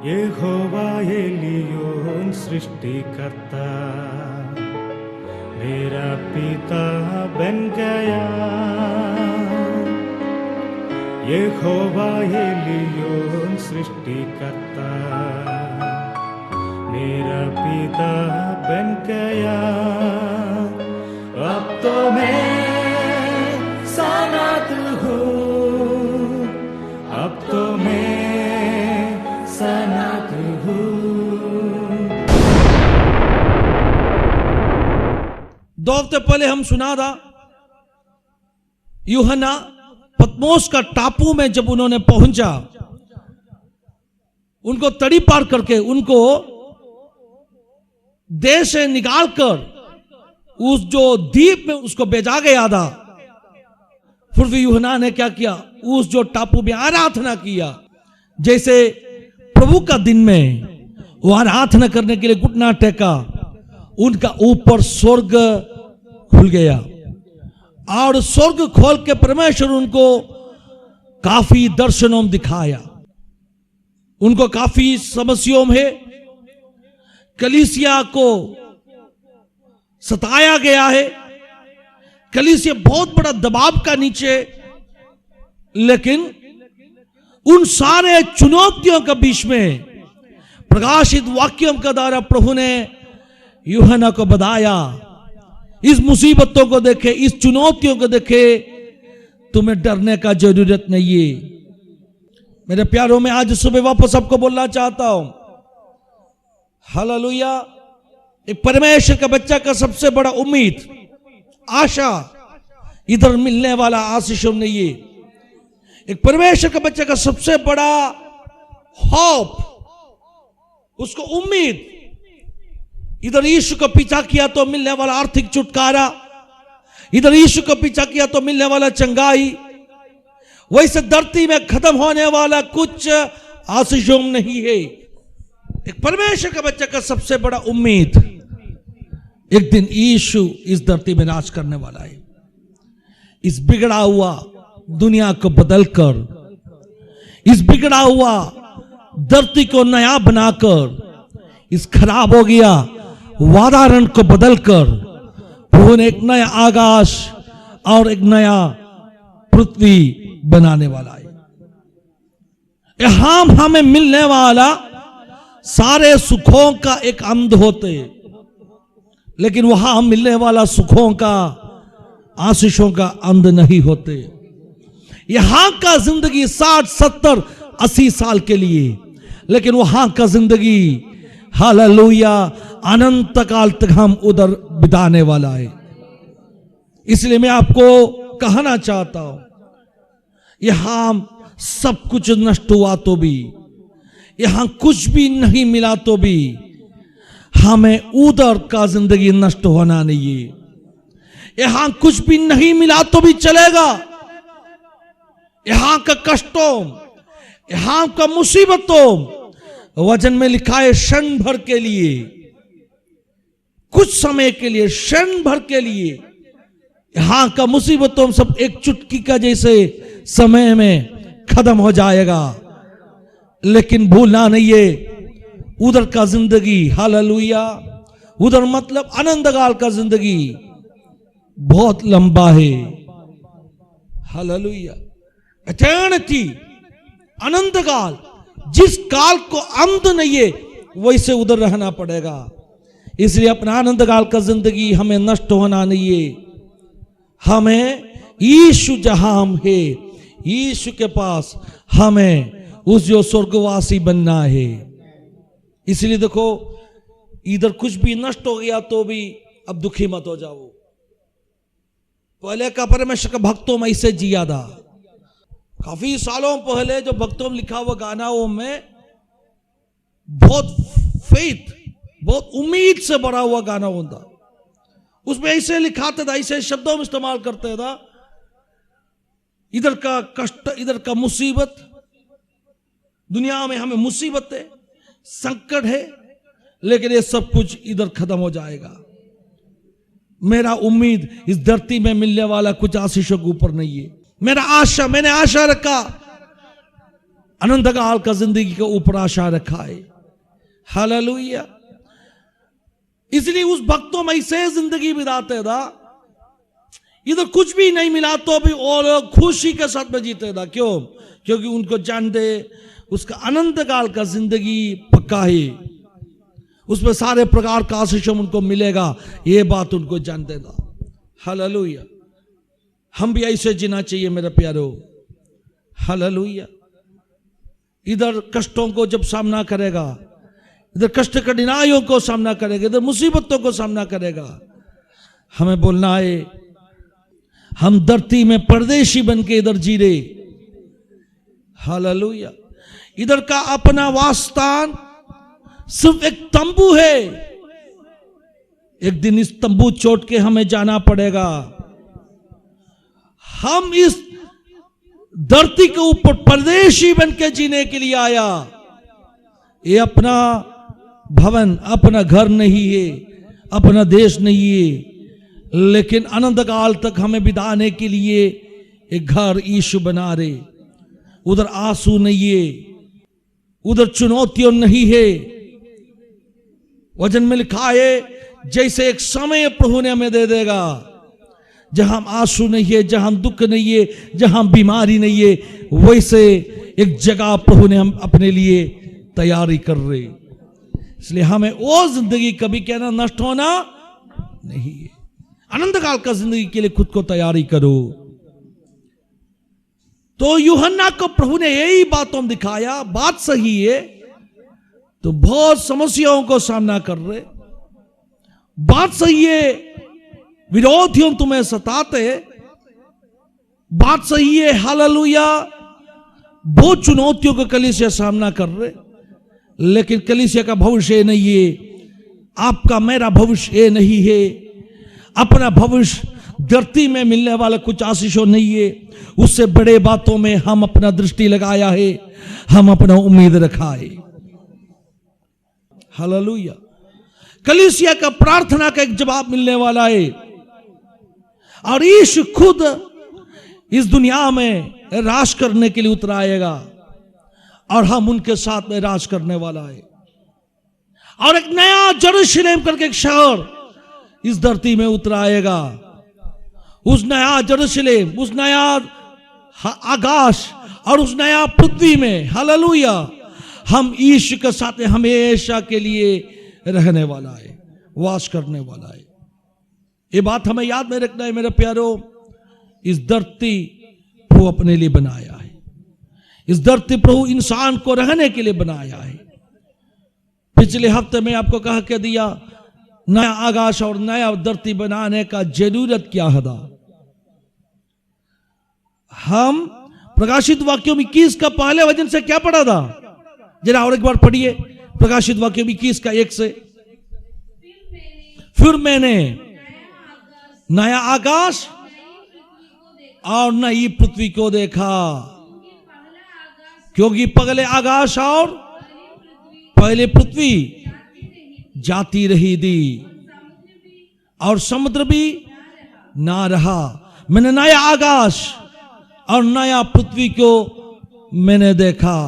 यहोवा Elyon सृष्टिकर्ता मेरा पिता बन गया। यहोवा एलियोन सृष्टिकर्ता मेरा पिता बन गया। अब तो मैं सनात हूँ, अब तो मैं सनात हूँ। दो हफ्ते पहले हम सुना था यूहन्ना पतमोस का टापू में जब उन्होंने पहुंचा, उनको तड़ी पार करके उनको देश से निकालकर उस जो द्वीप में उसको भेजा गया था। फिर भी यूहन्ना ने क्या किया, उस जो टापू में आराधना किया। जैसे प्रभु का दिन में वो आराधना करने के लिए घुटना टेका, उनका ऊपर स्वर्ग खुल गया और स्वर्ग खोल के परमेश्वर उनको काफी दर्शनों में दिखाया। उनको काफी समस्याओं में कलीसिया को सताया गया है। कलीसिया बहुत बड़ा दबाव का नीचे, लेकिन उन सारे चुनौतियों के बीच में प्रकाशित वाक्यों के द्वारा प्रभु ने यूहन्ना को बताया, इस मुसीबतों को देखे, इस चुनौतियों को देखे, तुम्हें डरने का जरूरत नहीं है। मेरे प्यारों में आज सुबह वापस आपको बोलना चाहता हूं, हालेलुया। एक परमेश्वर का बच्चा का सबसे बड़ा उम्मीद, आशा इधर मिलने वाला आशीषों नहीं है। एक परमेश्वर का बच्चा का सबसे बड़ा होप, उसको उम्मीद, इधर यीशु को पीछा किया तो मिलने वाला आर्थिक छुटकारा, इधर यीशु को पीछा किया तो मिलने वाला चंगाई, वैसे धरती में खत्म होने वाला कुछ आशीषों नहीं है। एक परमेश्वर का बच्चा का सबसे बड़ा उम्मीद, एक दिन यीशु इस धरती में राज करने वाला है। इस बिगड़ा हुआ दुनिया को बदलकर, इस बिगड़ा हुआ धरती को नया बनाकर, इस खराब हो गया वातावरण को बदलकर प्रभु ने एक नया आकाश और एक नया पृथ्वी बनाने वाला है। यहां हमें मिलने वाला सारे सुखों का एक अंत होते, लेकिन वहां मिलने वाला सुखों का, आशीषों का अंत नहीं होते। यहां का जिंदगी 60, 70, 80 साल के लिए, लेकिन वहां का जिंदगी हालेलुया अनंत काल तक हम उधर बिताने वाला है। इसलिए मैं आपको कहना चाहता हूं, यहां सब कुछ नष्ट हुआ तो भी, यहां कुछ भी नहीं मिला तो भी, हमें उधर का जिंदगी नष्ट होना नहीं है। यहां कुछ भी नहीं मिला तो भी चलेगा। यहां का कष्टों, यहां का मुसीबतों, वचन में लिखा है क्षण भर के लिए, कुछ समय के लिए, क्षण भर के लिए। यहां का मुसीबतों सब एक चुटकी का जैसे समय में खत्म हो जाएगा, लेकिन भूलना नहीं है उधर का जिंदगी, हालेलुया, उधर मतलब अनंत काल का जिंदगी बहुत लंबा है। हालेलुया, एटर्निटी, अनंत काल, जिस काल को अंत नहीं है वैसे उधर रहना पड़ेगा। इसलिए अपना आनंद काल का जिंदगी हमें नष्ट होना नहीं है। हमें यीशु जहां हम है, यीशु के पास हमें उस जो स्वर्गवासी बनना है। इसलिए देखो, इधर कुछ भी नष्ट हो गया तो भी अब दुखी मत हो जाओ। पहले का परमेश्वर का भक्तों में इसे जिया था। काफी सालों पहले जो भक्तों में लिखा हुआ गानाओं में बहुत फेथ, बहुत उम्मीद से भरा हुआ गाना होता, उसमें ऐसे लिखाते था, ऐसे शब्दों में इस्तेमाल करते था, इधर का कष्ट, इधर का मुसीबत, दुनिया में हमें मुसीबत है, संकट है, लेकिन ये सब कुछ इधर खत्म हो जाएगा। मेरा उम्मीद इस धरती में मिलने वाला कुछ आशीषों के ऊपर नहीं है। मेरा आशा, मैंने आशा रखा अनंत काल का जिंदगी के ऊपर आशा रखा है। हालेलुया। इसलिए उस भक्तों में से जिंदगी बिताते था, इधर कुछ भी नहीं मिला तो भी और खुशी के साथ में जीते था। क्यों? क्योंकि उनको जानते उसका अनंत काल का जिंदगी पक्का है, उसमें सारे प्रकार का आशीष उनको मिलेगा, ये बात उनको जानते था। हालेलुया। हम भी ऐसे जीना चाहिए मेरे प्यारो। हालेलुया। इधर कष्टों को जब सामना करेगा, इधर कष्ट कठिनाइयों को सामना करेगा, इधर मुसीबतों को सामना करेगा, हमें बोलना है हम धरती में परदेशी बन के इधर जी रहे। हालेलुया। इधर का अपना वासस्थान सिर्फ एक तंबू है। एक दिन इस तंबू छोड़ के हमें जाना पड़ेगा। हम इस धरती के ऊपर परदेशी बन के जीने के लिए आया। ये अपना भवन, अपना घर नहीं है, अपना देश नहीं है, लेकिन अनंत काल तक हमें बिताने के लिए एक घर यीशु बना रहे। उधर आंसू नहीं है, उधर चुनौतियों नहीं है। वचन में लिखा है जैसे एक समय प्रभु ने हमें दे देगा जहां आंसू नहीं है, जहां दुख नहीं है, जहां बीमारी नहीं है, वैसे एक जगह प्रभु ने हम अपने लिए तैयारी कर रहे। इसलिए हमें वो जिंदगी कभी कहना नष्ट होना नहीं है। अनंत काल का जिंदगी के लिए खुद को तैयारी करो। तो यूहन्ना को प्रभु ने यही बातों दिखाया, बात सही है। तो बहुत समस्याओं को सामना कर रहे, बात सही है, विरोधियों तुम्हें सताते, बात सही है। हालेलुया। बहुत चुनौतियों का कलीसिया सामना कर रहे, लेकिन कलीसिया का भविष्य नहीं है, आपका मेरा भविष्य नहीं है। अपना भविष्य धरती में मिलने वाला कुछ आशीषों नहीं है, उससे बड़े बातों में हम अपना दृष्टि लगाया है, हम अपना उम्मीद रखा है। हालेलुया। कलीसिया का प्रार्थना का एक जवाब मिलने वाला है, और यीशु खुद इस दुनिया में राज करने के लिए उतर आएगा, और हम उनके साथ में राज करने वाला है। और एक नया यरूशलेम करके एक शहर इस धरती में उतर आएगा। उस नया यरूशलेम, उस नया आकाश और उस नया पृथ्वी में, हालेलुया, हम यीशु के साथ हमेशा के लिए रहने वाला है, वास करने वाला है। ये बात हमें याद में रखना है मेरे प्यारो। इस धरती प्रभु अपने लिए बनाया है, इस धरती प्रभु इंसान को रहने के लिए बनाया है। पिछले हफ्ते में आपको कहा के दिया, नया आकाश और नया धरती बनाने का जरूरत क्या है। हम प्रकाशित वाक्यों 21 का पहले वचन से क्या पढ़ा था, जरा और एक बार पढ़िए। प्रकाशित वाक्यों 21 का 1 से। फिर मैंने नया आकाश और नई पृथ्वी को देखा, क्योंकि पहले आकाश और पहले पृथ्वी जाती रही थी और समुद्र भी ना रहा। मैंने नया आकाश और नया पृथ्वी को मैंने देखा।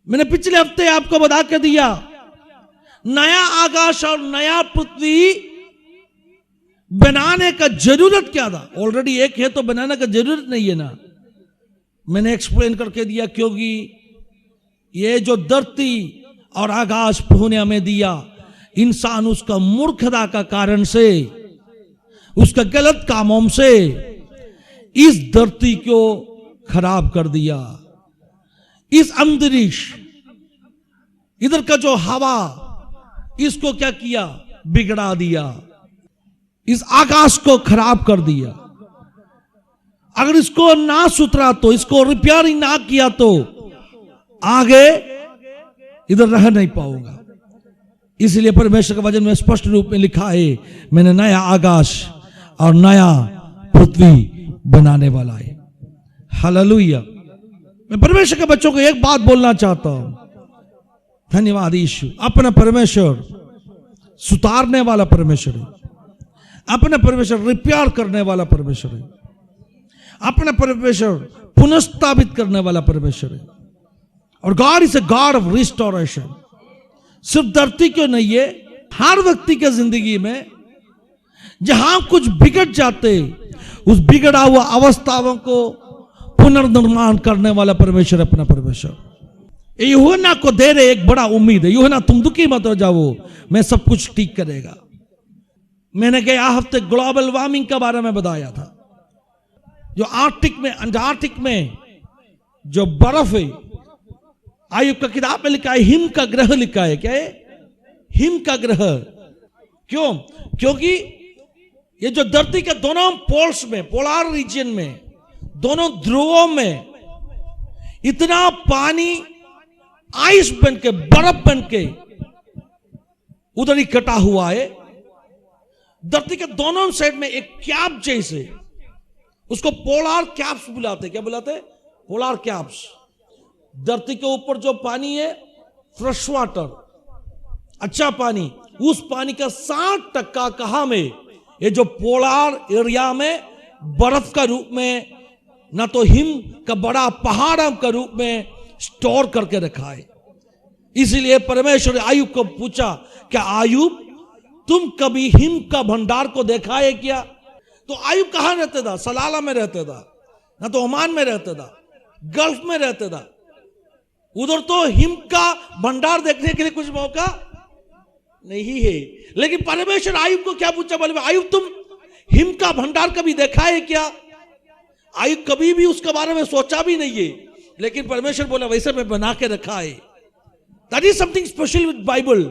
मैंने पिछले हफ्ते आपको बता के दिया, नया आकाश और नया पृथ्वी बनाने का जरूरत क्या था। ऑलरेडी एक है तो बनाने का जरूरत नहीं है ना। मैंने एक्सप्लेन करके दिया, क्योंकि ये जो धरती और आकाश प्रभु ने हमें दिया, इंसान उसका मूर्खता का कारण से, उसका गलत कामों से इस धरती को खराब कर दिया। इस अंतरिक्ष, इधर का जो हवा, इसको क्या किया, बिगड़ा दिया। इस आकाश को खराब कर दिया। अगर इसको ना सुथरा, तो इसको रिपेयरिंग ना किया, तो आगे इधर रह नहीं पाऊंगा। इसलिए परमेश्वर के वचन में स्पष्ट रूप में लिखा है, मैंने नया आकाश और नया पृथ्वी बनाने वाला है। हालेलुया। मैं परमेश्वर के बच्चों को एक बात बोलना चाहता हूं। धन्यवाद यीशु। अपना परमेश्वर सुधारने वाला परमेश्वर है, अपना परमेश्वर रिपेयर करने वाला परमेश्वर है, अपना परमेश्वर पुनर्स्थापित करने वाला परमेश्वर है। और God is a god of restoration. सिर्फ धरती क्यों नहीं है, हर व्यक्ति के जिंदगी में जहां कुछ बिगड़ जाते, उस बिगड़ा हुआ अवस्थाओं को पुनर्निर्माण करने वाला परमेश्वर अपना परमेश्वर। यूहन्ना को दे रहे एक बड़ा उम्मीद है, यूहन्ना तुम दुखी मत हो जाओ, मैं सब कुछ ठीक करेगा। मैंने गया हफ्ते ग्लोबल वार्मिंग के बारे में बताया था। जो आर्कटिक में, अंटार्कटिक में जो बर्फ है, आयुब का किताब में लिखा है हिम का ग्रह लिखा है। क्या है? हिम का ग्रह। क्यों? क्योंकि ये जो धरती के दोनों पोल्स में, पोलार रीजन में, दोनों ध्रुवों में इतना पानी आइस बन के, बर्फ बन के उधर इकट्ठा हुआ है। धरती के दोनों साइड में एक कैप जैसे, उसको पोलार कैप्स बुलाते। क्या बुलाते? Polar caps. धरती के ऊपर जो पानी है फ्रेश वाटर, अच्छा पानी, उस पानी का 60% कहां में? ये जो पोलार एरिया में बर्फ का रूप में, ना तो हिम का बड़ा पहाड़ का रूप में स्टोर करके रखा है। इसीलिए परमेश्वर आयुब को पूछा, क्या आयुब तुम कभी हिम का भंडार को देखा है क्या? तो आयुब कहां रहता था? सलाला में रहता था, ना तो ओमान में रहता था, गल्फ में रहता था। उधर तो हिम का भंडार देखने के लिए कुछ मौका नहीं है। लेकिन परमेश्वर आयुब को क्या पूछा? बोले आयुब तुम हिम का भंडार कभी देखा है क्या? आयुब कभी भी उसके बारे में सोचा भी नहीं है, लेकिन परमेश्वर बोला वैसे मैं बना के रखा है। That is something special with Bible.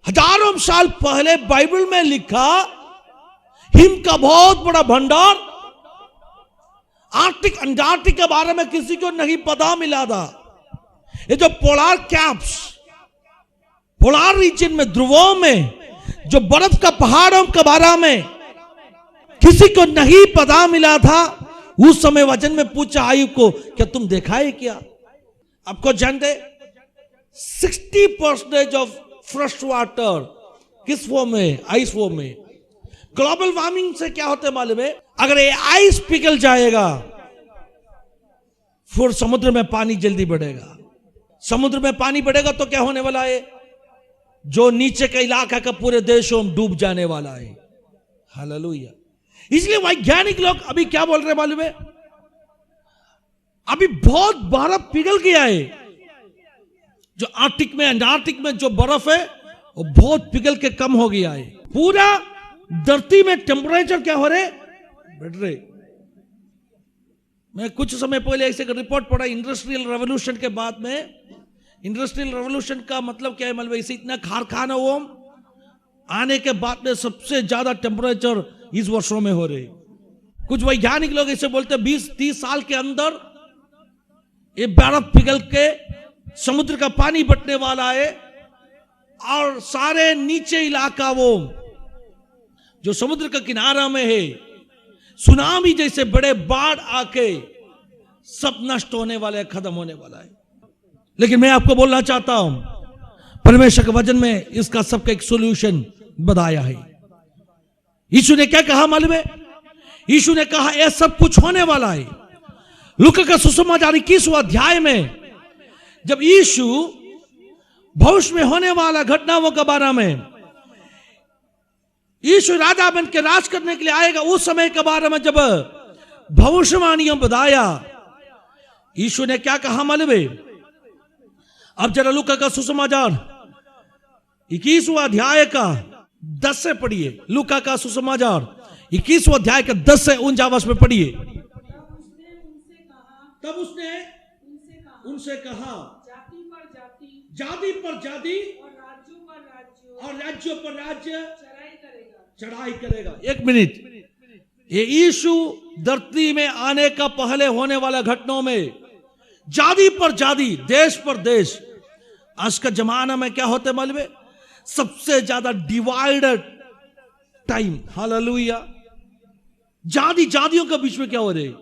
हजारों साल पहले बाइबल में लिखा हिम का बहुत बड़ा भंडार, आर्कटिक अंटार्कटिक के बारे में किसी को नहीं पता मिला था। ये जो पोलार कैप्स, पोलार रीजन में, ध्रुवों में जो बर्फ का पहाड़ों के बारे में किसी को नहीं पता मिला था, उस समय वचन में पूछा आयुब को, क्या तुम देखा है क्या? आपको जानते 60% ऑफ फ्रेश वाटर किस फॉर्म में? आइस फॉर्म में। ग्लोबल वार्मिंग से क्या होता है मालूम है? अगर ये आइस पिघल जाएगा, फिर समुद्र में पानी जल्दी बढ़ेगा। समुद्र में पानी बढ़ेगा तो क्या होने वाला है? जो नीचे का इलाका का पूरे देशों में डूब जाने वाला है। हालेलुया। इसलिए वैज्ञानिक लोग अभी क्या बोल रहे हैं मालूम है? अभी बहुत बर्फ पिघल गया है। जो आर्कटिक में, अंटार्कटिक में जो बर्फ है वो बहुत पिघल के कम हो गया है। पूरा धरती में टेम्परेचर क्या हो रहे? बढ़ रहे। मैं कुछ समय पहले ऐसे रिपोर्ट पढ़ा, इंडस्ट्रियल रेवोल्यूशन के बाद में, इंडस्ट्रियल रेवोल्यूशन का मतलब क्या है मालूम है? इसे इतना कारखाना वो आने के बाद में सबसे ज्यादा टेम्परेचर इस वर्षों में हो रहे। कुछ वैज्ञानिक लोग ऐसे बोलते 20-30 साल के अंदर ये बर्फ पिघल के समुद्र का पानी बढ़ने वाला है और सारे नीचे इलाका वो जो समुद्र का किनारा में है, सुनामी जैसे बड़े बाढ़ आके सब नष्ट होने वाले, खत्म होने वाला है। लेकिन मैं आपको बोलना चाहता हूं, परमेश्वर के वचन में इसका सबका एक सॉल्यूशन बताया है। यीशु ने क्या कहा मालूम है? यीशु ने कहा यह सब कुछ होने वाला है। लूका का सुसमाचार 21वां अध्याय में जब यीशु भविष्य में होने वाला घटनाओं के बारे में, यीशु राजा बन के राज करने के लिए आएगा, उस समय के बारे में जब भविष्यवाणियों बताया, यीशु ने क्या कहा मालूम है? अब जरा लूका का सुसमाचार 21वां अध्याय का 10 से पढ़िए। लूका का सुसमाचार 21वां अध्याय का 10 से 49 में पढ़िए। तब उसने उनसे कहा, जाति पर जाति और राज्यों पर राज्य चढ़ाई करेगा। एक मिनट, ये यीशु धरती में आने का पहले होने वाला घटनाओं में जाति पर जाति, देश पर देश, आज का जमाना में क्या होते मालूम है? सबसे ज्यादा डिवाइडेड टाइम। हालेलुया। जाति जातियों के बीच में क्या हो रहे?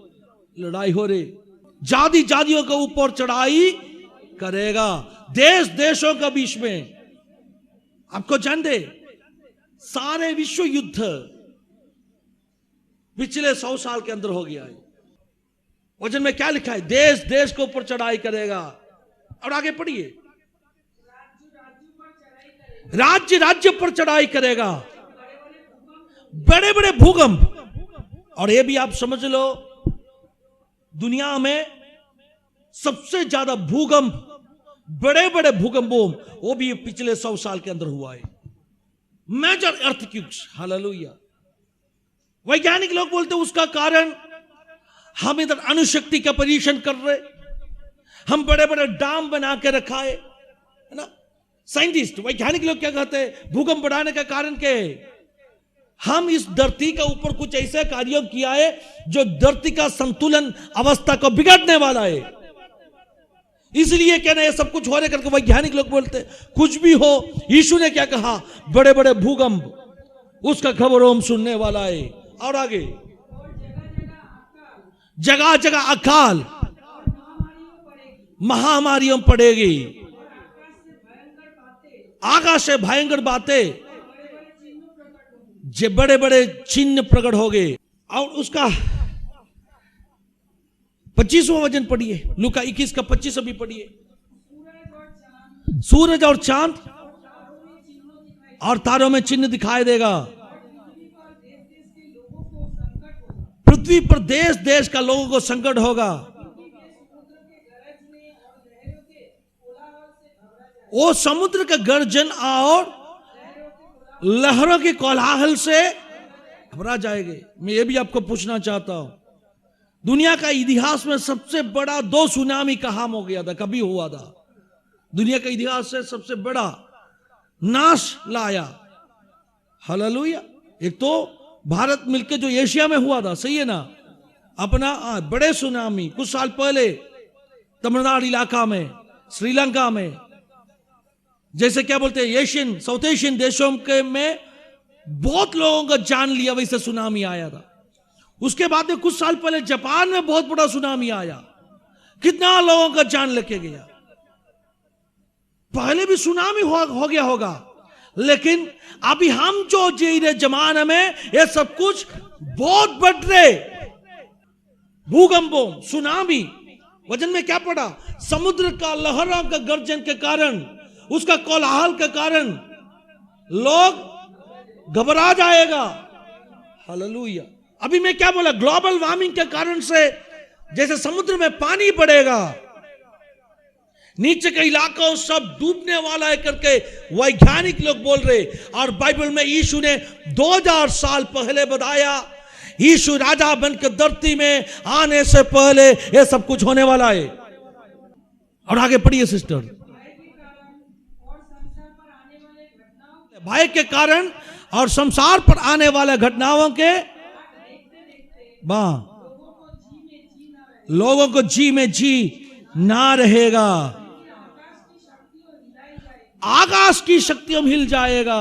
लड़ाई हो रही। जाति जातियों के ऊपर चढ़ाई करेगा, देश देशों के बीच में। आपको जानते सारे विश्व युद्ध पिछले 100 साल के अंदर हो गया है। वचन में क्या लिखा है? देश देश के ऊपर चढ़ाई करेगा। और आगे पढ़िए, राज्य राज्य पर चढ़ाई करेगा, बड़े बड़े भूकंप। और ये भी आप समझ लो, दुनिया में सबसे ज्यादा भूकंप, बड़े बड़े भूकंपों, वो भी पिछले 100 साल के अंदर हुआ है। Major earthquakes, hallelujah. वैज्ञानिक लोग बोलते हैं उसका कारण हम इधर अणुशक्ति का परीक्षण कर रहे, हम बड़े बड़े डैम बना के रखा है ना। साइंटिस्ट, वैज्ञानिक लोग क्या कहते हैं? भूकंप बढ़ाने का कारण क्या है? हम इस धरती के ऊपर कुछ ऐसे कार्य किया है जो धरती का संतुलन अवस्था को बिगाड़ने वाला है। इसलिए क्या ना ये सब कुछ हो रहे करके वैज्ञानिक लोग बोलते हैं कुछ भी हो, यीशु ने क्या कहा? बड़े बड़े भूकंप, उसका खबर हम सुनने वाला है। और आगे, जगह जगह अकाल, महामारियों पड़ेगी, आकाश से भयंकर बातें, जे बड़े बड़े चिन्ह प्रकट हो गए। और उसका 25वां वचन पढ़िए, लूका 21 का 25 भी पढ़िए। सूरज और चांद और तारों में चिन्ह दिखाई देगा, पृथ्वी पर देश देश का लोगों को संकट होगा, वो समुद्र का गर्जन और लहरों के कोलाहल से घबरा जाएंगे। मैं ये भी आपको पूछना चाहता हूं, दुनिया का इतिहास में सबसे बड़ा 2 सुनामी कहां हो गया था, कभी हुआ था? दुनिया का इतिहास से सबसे बड़ा नाश लाया, हालेलुया। एक तो भारत मिलकर जो एशिया में हुआ था, सही है ना, अपना बड़े सुनामी कुछ साल पहले तमिलनाडु इलाका में, श्रीलंका में, जैसे क्या बोलते हैं एशियन, साउथ एशियन देशों के में बहुत लोगों का जान लिया, वैसे सुनामी आया था। उसके बाद में कुछ साल पहले जापान में बहुत बड़ा सुनामी आया, कितना लोगों का जान लेके गया। पहले भी सुनामी हो गया होगा, लेकिन अभी हम जो जी रहे जमाने में ये सब कुछ बहुत बढ़ रहे। भूकंपों, सुनामी, वचन में क्या पड़ा? समुद्र का लहरों का गर्जन के कारण, उसका कोलाहल के कारण लोग घबरा जाएगा, हालेलुया। अभी मैं क्या बोला? ग्लोबल वार्मिंग के कारण से जैसे समुद्र में पानी बढ़ेगा, नीचे के इलाकों सब डूबने वाला है करके वैज्ञानिक लोग बोल रहे। और बाइबल में यीशु ने 2000 साल पहले बताया, यीशु राजा बनकर धरती में आने से पहले ये सब कुछ होने वाला है। और आगे पढ़िए सिस्टर। भय के कारण और संसार पर आने वाले घटनाओं के लोगों को जी में जी ना रहेगा, आकाश की शक्तियों में हिल जाएगा,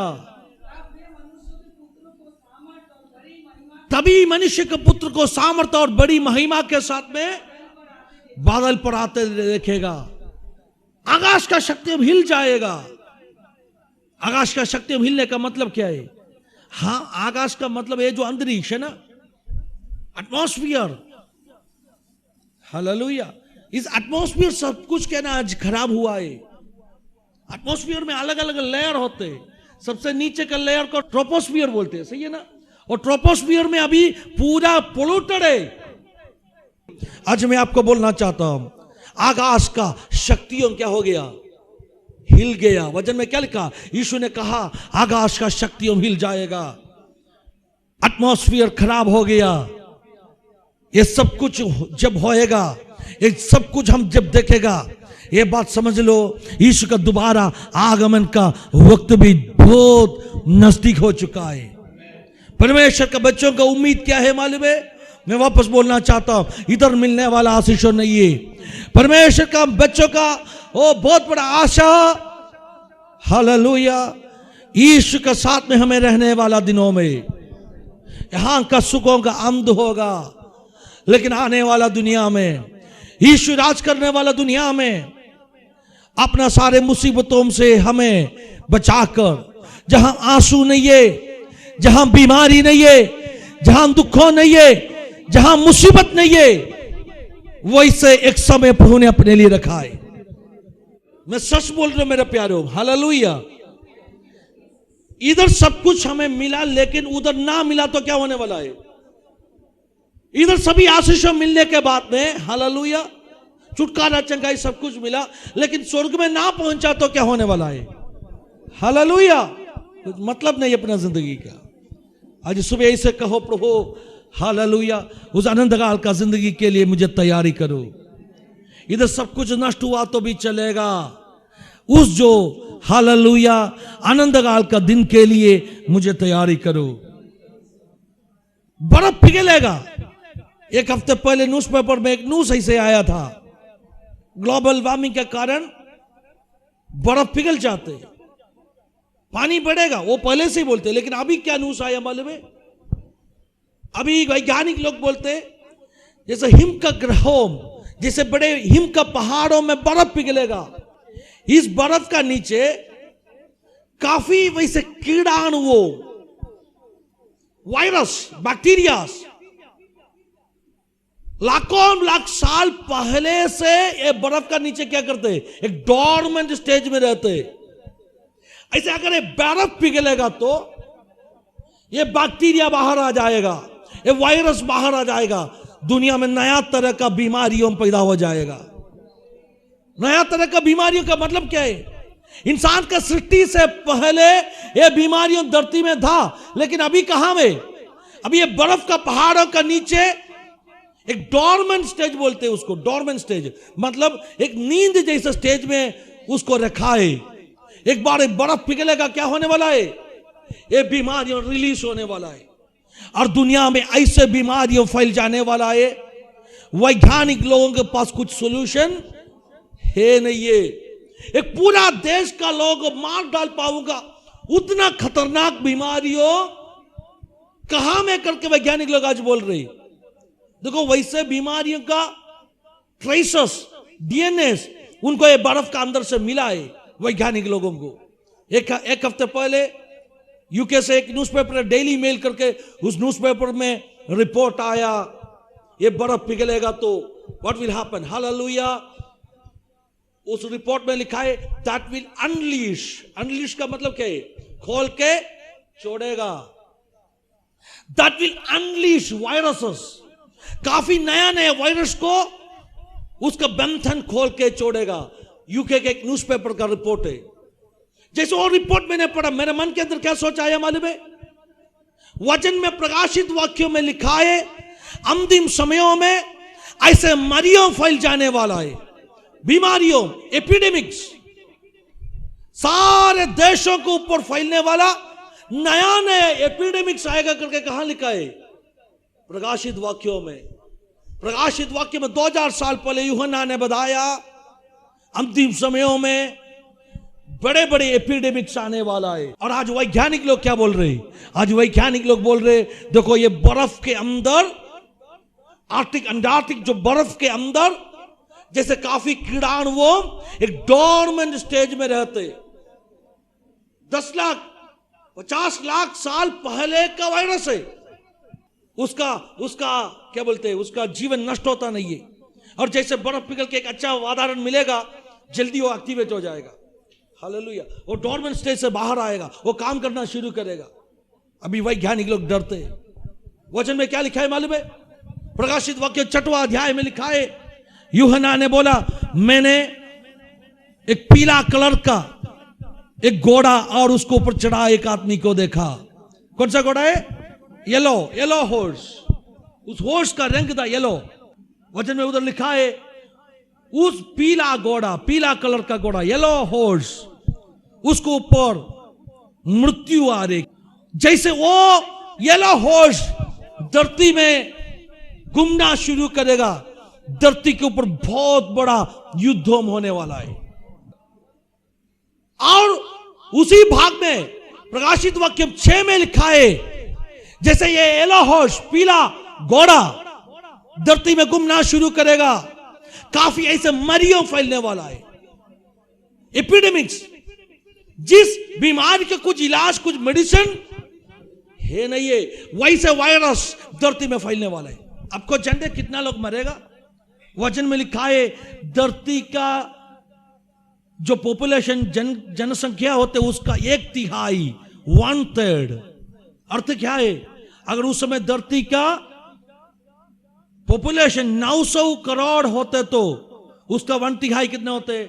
तभी मनुष्य के पुत्र को सामर्थ्य और बड़ी महिमा के साथ में बादल पर आते देखेगा। आकाश का शक्तियों में हिल जाएगा। आकाश का शक्तियों में हिलने का मतलब क्या है? हाँ, आकाश का मतलब है जो अंतरिक्ष है ना, एटमॉस्फियर, हालेलुया। इस एटमॉस्फियर सब कुछ क्या ना आज खराब हुआ है। एटमॉस्फियर में अलग अलग लेयर होते हैं। सबसे नीचे का लेयर को ट्रोपोस्फियर बोलते हैं, सही है ना। और ट्रोपोस्फियर में अभी पूरा पोल्यूटेड है। आज मैं आपको बोलना चाहता हूं, आकाश का शक्तियों क्या हो गया? हिल गया। वचन में क्या लिखा? यीशु ने कहा आकाश का शक्तियों हिल जाएगा। एटमॉस्फियर खराब हो गया। ये सब कुछ जब होएगा, ये सब कुछ हम जब देखेगा, ये बात समझ लो, यीशु का दोबारा आगमन का वक्त भी बहुत नजदीक हो चुका है। परमेश्वर के बच्चों का उम्मीद क्या है मालूम है? मैं वापस बोलना चाहता हूं, इधर मिलने वाला आशीष नहीं है। परमेश्वर का बच्चों का वो बहुत बड़ा आशा, हालेलुया, यीशु के साथ में हमें रहने वाला दिनों में यहां का सुखों का अंत होगा, लेकिन आने वाला दुनिया में, यीशु राज करने वाला दुनिया में अपना सारे मुसीबतों से हमें बचाकर, जहां आंसू नहीं है, जहां बीमारी नहीं है, जहां दुखों नहीं है, जहां मुसीबत नहीं है, वैसे एक समय प्रभु ने अपने लिए रखा है। मैं सच बोल रहा हूं मेरे प्यारो, हालेलुया। इधर सब कुछ हमें मिला, लेकिन उधर ना मिला तो क्या होने वाला है? इधर सभी आशीषों मिलने के बाद में, हालेलुया, छुटकारा चंगाई सब कुछ मिला, लेकिन स्वर्ग में ना पहुंचा तो क्या होने वाला है? हालेलुया। कुछ मतलब नहीं अपना जिंदगी का। आज सुबह ऐसे कहो, प्रभु हालेलुया, उस आनंद काल का जिंदगी के लिए मुझे तैयारी करो। इधर सब कुछ नष्ट हुआ तो भी चलेगा, उस जो हालेलुया आनंद काल का दिन के लिए मुझे तैयारी करो। बर्फ पिघलेगा। एक हफ्ते पहले न्यूज़पेपर में एक न्यूज़ ऐसे आया था, ग्लोबल वार्मिंग के कारण बर्फ पिघल जाते, पानी बढ़ेगा, वो पहले से ही बोलते। लेकिन अभी क्या न्यूज़ आया मालूम है? अभी वैज्ञानिक लोग बोलते जैसे हिम का ग्रहों, जैसे बड़े हिम का पहाड़ों में बर्फ पिघलेगा, इस बर्फ का नीचे काफी वैसे कीड़ाणुओं, वायरस, बैक्टीरिया लाखों लाख साल पहले से ये बर्फ का नीचे क्या करते? एक डॉर्मेंट स्टेज में रहते। ऐसे अगर ये बर्फ पिघलेगा तो ये बैक्टीरिया बाहर आ जाएगा, ये वायरस बाहर आ जाएगा, दुनिया में नया तरह का बीमारियों पैदा हो जाएगा। नया तरह का बीमारियों का मतलब क्या है? इंसान का सृष्टि से पहले ये बीमारियों धरती में था, लेकिन अभी कहां में? अभी ये बर्फ का पहाड़ों का नीचे एक डॉर्मेंट स्टेज बोलते हैं उसको। डॉर्मेंट स्टेज मतलब एक नींद जैसे स्टेज में उसको रखा है। एक बार एक बर्फ पिघलेगा, क्या होने वाला है? ये बीमारियों रिलीज होने वाला है और दुनिया में ऐसे बीमारियों फैल जाने वाला है, वैज्ञानिक लोगों के पास कुछ सॉल्यूशन है नहीं है। एक पूरा देश का लोग मार डाल पाऊंगा, उतना खतरनाक बीमारियों कहां में करके वैज्ञानिक लोग आज बोल रहे। देखो, वैसे बीमारियों का ट्रेसेस, डीएनए उनको ये बर्फ का अंदर से मिला है वैज्ञानिक लोगों को। एक हफ्ते पहले यूके से एक न्यूज़पेपर डेली मेल करके उस न्यूज़पेपर में रिपोर्ट आया, ये बर्फ पिघलेगा तो व्हाट विल हैपन, हालेलुया। उस रिपोर्ट में लिखा है दैट विल अनलीश। अनलीश का मतलब क्या है? खोल के छोड़ेगा। दैट विल अनलीश वायरसेस, काफी नया नया वायरस को उसका बंधन खोल के छोड़ेगा। यूके के एक न्यूज़पेपर का रिपोर्ट है। जैसे वो रिपोर्ट मैंने पढ़ा, मेरे मन के अंदर क्या सोच आया मालूम है? वचन में प्रकाशित वाक्यों में लिखा है अंतिम समयों में ऐसे मरियों फैल जाने वाला है, बीमारियों, एपिडेमिक्स, सारे देशों के ऊपर फैलने वाला नया नया एपिडेमिक्स आएगा करके कहां लिखा है? प्रकाशित वाक्यों में। प्रकाशित वाक्य में 2000 साल पहले यूहन्ना ने बताया अंतिम समयों में बड़े बड़े एपिडेमिक्स आने वाला है। और आज वैज्ञानिक लोग क्या बोल रहे हैं? आज वैज्ञानिक लोग बोल रहे देखो, ये बर्फ के अंदर, आर्कटिक अंटार्कटिक जो बर्फ के अंदर जैसे काफी कीड़ाणुओं एक डॉर्मेंट स्टेज में रहते, 10 लाख 50 लाख साल पहले का वायरस है। उसका क्या बोलते हैं, उसका जीवन नष्ट होता नहीं है। और जैसे बर्फ पिघल के एक अच्छा वातावरण मिलेगा, जल्दी वो एक्टिवेट हो जाएगा, हालेलुया। वो डॉर्मेंट स्टेज से बाहर आएगा, वो काम करना शुरू करेगा। अभी वैज्ञानिक लोग डरते हैं। वचन में क्या लिखा है मालूम है? प्रकाशित वाक्य 6वां अध्याय में लिखा है, यूहन्ना ने बोला मैंने एक पीला कलर का एक घोड़ा और उसको ऊपर चढ़ा एक आदमी को देखा। कौन सा घोड़ा है? Yellow horse. उस हॉर्स का रंग था येलो। वचन में उधर लिखा है उस पीला घोड़ा, पीला कलर का घोड़ा, येलो हॉर्स, उसको ऊपर मृत्यु आ रही। जैसे वो येलो हॉर्स धरती में घूमना शुरू करेगा, धरती के ऊपर बहुत बड़ा युद्ध होने वाला है। और उसी भाग में प्रकाशित वाक्य 6 में लिखा है जैसे ये येलो हॉर्स, पीला घोड़ा धरती में घूमना शुरू करेगा, काफी ऐसे मरियों फैलने वाला है, एपिडेमिक्स। जिस बीमारी के कुछ इलाज, कुछ मेडिसिन है नहीं है, वैसे वायरस धरती में फैलने वाला है। आपको जानते कितना लोग मरेगा? वचन में लिखा है धरती का जो पॉपुलेशन जनसंख्या होते उसका 1/3 1/3 अर्थ क्या है? अगर उस समय धरती का पॉपुलेशन 900 करोड़ होते तो उसका 1/3 कितने होते?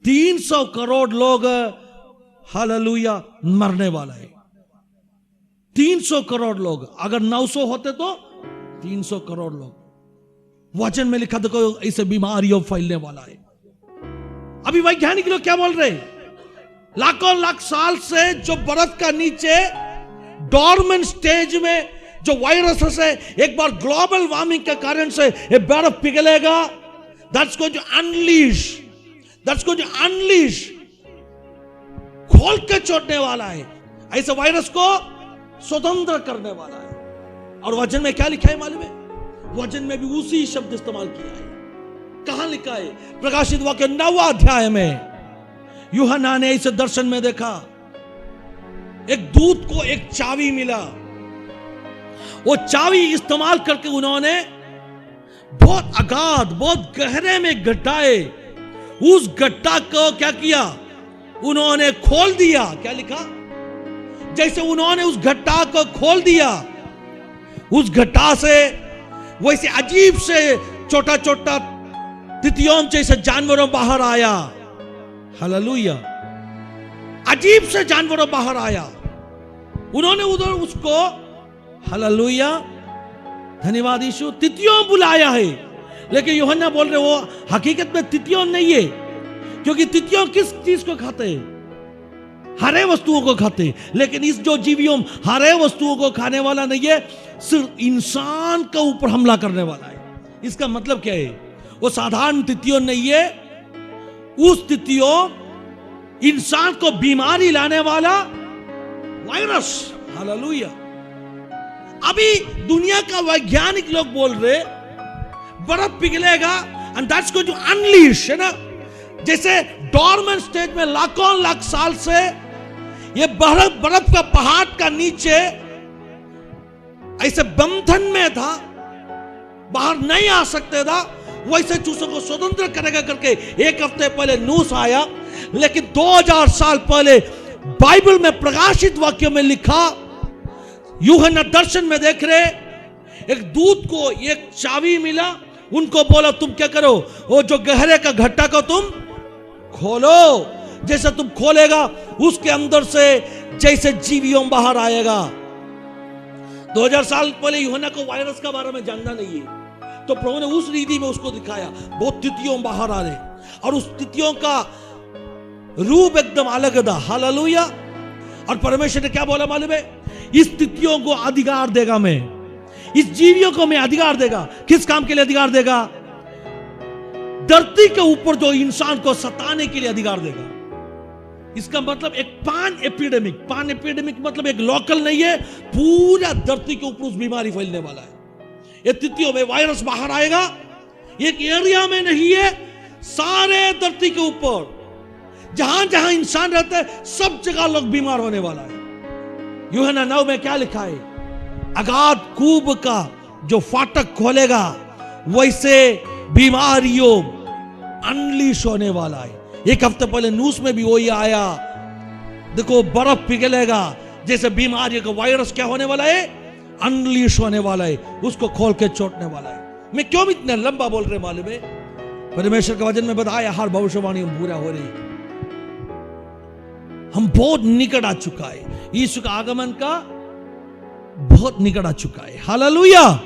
300 करोड़ लोग हालेलुया मरने वाला है। 300 करोड़ लोग, अगर 900 होते तो 300 करोड़ लोग। वचन में लिखा देखो इसे बीमारियों फैलने वाला है। अभी वैज्ञानिक लोग क्या बोल रहे हैं? लाखों लाख साल से जो बर्फ का नीचे डॉर्मेंट स्टेज में जो वायरस है, एक बार ग्लोबल वार्मिंग के कारण से ये बर्फ पिघलेगा। दैट्स गोइंग टू अनलीश, खोल के छोड़ने वाला है, ऐसे वायरस को स्वतंत्र करने वाला है। और वचन में क्या लिखा है मालूम है? वचन में भी उसी शब्द इस्तेमाल किया है। कहां लिखा है? प्रकाशित वाक्य 9वां अध्याय में यूहन्ना ने इसे दर्शन में देखा। एक दूत को एक चाबी मिला। वो चाबी इस्तेमाल करके उन्होंने बहुत अगाध, बहुत गहरे में गड्ढाए। उस गड्ढा को क्या किया? उन्होंने खोल दिया। क्या लिखा? जैसे उन्होंने उस गड्ढा को खोल दिया, उस गड्ढा से वैसे अजीब से छोटा छोटा तितियों जैसे जानवरों बाहर आया। हालेलुया, अजीब से जानवरों बाहर आया। उन्होंने उधर उसको हालेलुया धन्यवाद यीशु तितियों बुलाया है। लेकिन यूहन्ना बोल रहे वो हकीकत में तितियों नहीं है, क्योंकि तितियों किस चीज को खाते हैं? हरे वस्तुओं को खाते हैं। लेकिन इस जो जीवियों हरे वस्तुओं को खाने वाला नहीं है, सिर्फ इंसान के ऊपर हमला करने वाला है। इसका मतलब क्या है? वो साधारण तितियों नहीं है, उस तितियों इंसान को बीमारी लाने वाला वायरस। हालेलुया। अभी दुनिया का वैज्ञानिक लोग बोल रहे बर्फ पिघलेगा and that's going to unleash, है ना? जैसे डॉर्मेंट स्टेज में लाखों लाख साल से ये बर्फ का पहाड़ का नीचे ऐसे बंधन में था, बाहर नहीं आ सकते था, वैसे चूसों को स्वतंत्र करेगा करके 1 हफ्ते पहले न्यूज़ आया। लेकिन 2000 साल पहले बाइबल में प्रकाशित वाक्य में लिखा, यूहन्ना दर्शन में देख रहे एक दूत को एक चाबी मिला। उनको बोला तुम क्या करो? वो जो गहरे का घट्टा को तुम खोलो। जैसे तुम खोलेगा उसके अंदर से जैसे जीवियों बाहर आएगा। 2000 साल पहले यूहन्ना को वायरस का बारे में जानना नहीं है, तो प्रभु ने उस रीति में उसको दिखाया। बहुत तितियों बाहर आ रहे और उस तितियों का रूप एकदम अलग था। हालेलुया। और परमेश्वर ने क्या बोला मालूम है? इस तितियों को अधिकार देगा मैं, इस जीवियों को मैं अधिकार देगा। किस काम के लिए अधिकार देगा? धरती के ऊपर जो इंसान को सताने के लिए अधिकार देगा। इसका मतलब एक पान एपिडेमिक मतलब एक लोकल नहीं है, पूरा धरती के ऊपर उस बीमारी फैलने वाला है। ये तितियों में वायरस बाहर आएगा, एक एरिया में नहीं है, सारे धरती के ऊपर जहां जहां इंसान रहता है सब जगह लोग बीमार होने वाला है। यूहन्ना 9 में क्या लिखा है? अगाध कूप का जो फाटक खोलेगा वैसे बीमारियों अनलीश होने वाला है। 1 हफ्ते पहले न्यूज़ में भी वही आया। देखो बर्फ पिघलेगा, जैसे बीमारियों का वायरस क्या होने वाला है? अनलीश होने वाला है, उसको खोल के छोड़ने वाला है। मैं क्यों इतना लंबा बोल रहे मालूम है? परमेश्वर के वचन में बताया हर भविष्यवाणी पूरा हो रही। हम बहुत निकट आ चुका है, यीशु का आगमन का बहुत निकट आ चुका है। हालेलुया।